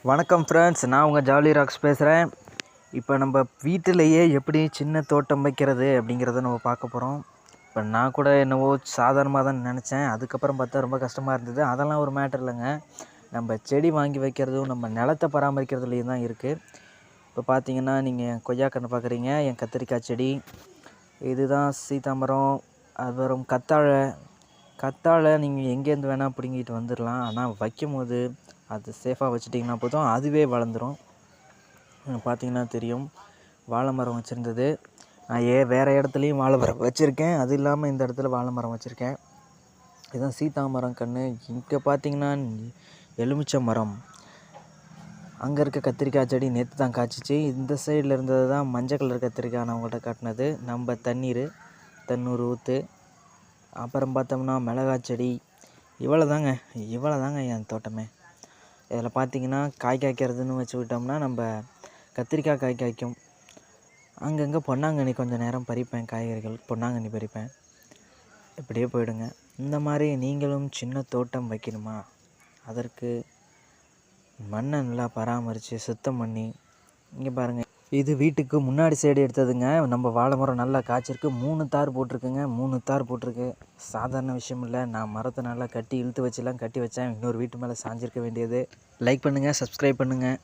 வணக்கம் ஃப்ரெண்ட்ஸ், நான் உங்கள் ஜாலி ராக்ஸ் பேசுகிறேன். இப்போ நம்ம வீட்டிலையே எப்படி சின்ன தோட்டம் வைக்கிறது அப்படிங்கிறத நம்ம பார்க்க போகிறோம். இப்போ நான் கூட என்னவோ சாதாரணமாக தான் நினச்சேன். அதுக்கப்புறம் பார்த்தா ரொம்ப கஷ்டமாக இருந்தது. அதெல்லாம் ஒரு மேட்டர் இல்லைங்க. நம்ம செடி வாங்கி வைக்கிறதும் நம்ம நிலத்தை பராமரிக்கிறதுலையும் தான் இருக்குது. இப்போ பார்த்தீங்கன்னா நீங்கள் என் கொய்யாக்கன்று பார்க்குறீங்க, என் கத்திரிக்காய் செடி, இதுதான் சீதாமரம், அப்புறம் கத்தாழை நீங்கள் எங்கேருந்து வேணால் பிடுங்கிட்டு வந்துடலாம். ஆனால் வைக்கும் போது அது சேஃபாக வச்சுட்டிங்கன்னா போதும், அதுவே வளர்ந்துடும். பார்த்திங்கன்னா தெரியும், வாழை மரம் வச்சுருந்தது. நான் வேறு இடத்துலையும் வாழை மரம் வச்சுருக்கேன். அது இல்லாமல் இந்த இடத்துல வாழை மரம் வச்சுருக்கேன். இதுதான் சீதாமரம் கன்று. இங்கே பார்த்திங்கன்னா எலுமிச்சை மரம். அங்கே இருக்க கத்திரிக்காய் செடி நேற்று தான் காய்ச்சிச்சு. இந்த சைடில் இருந்தது தான் மஞ்சள் கலர் கத்திரிக்காய் நான் உங்கள்கிட்ட காட்டினது. நம்ம தண்ணூர் ஊற்று. அப்புறம் பார்த்தோம்னா மிளகாய் செடி. இவ்வளோ தாங்க என் தோட்டமே. இதில் பார்த்திங்கன்னா காய் காய்க்கிறதுன்னு வச்சு விட்டோம்னா நம்ம கத்திரிக்காய் காய் காய்க்கும். அங்கங்கே பொன்னாங்கண்ணி கொஞ்சம் நேரம் பறிப்பேன், காய்கறிகள் பொன்னாங்கண்ணி பறிப்பேன். இப்படியே போயிடுங்க. இந்த மாதிரி நீங்களும் சின்ன தோட்டம் வைக்கணுமா? அதற்கு மண்ணை நல்லா பராமரித்து சுத்தம் பண்ணி, இங்கே பாருங்கள், இது வீட்டுக்கு முன்னாடி சைடு எடுத்ததுங்க. நம்ம வாழை மரம் நல்லா காய்ச்சிருக்கு. 3 தார் போட்டிருக்குங்க. 3 தார் போட்டிருக்கு. சாதாரண விஷயம் இல்லை. நான் மரத்தை நல்லா கட்டி இழுத்து வச்சுலாம் கட்டி வச்சேன். இன்னொரு வீட்டு மேலே சாஞ்சிருக்க வேண்டியது. லைக் பண்ணுங்கள், சப்ஸ்கிரைப் பண்ணுங்கள்.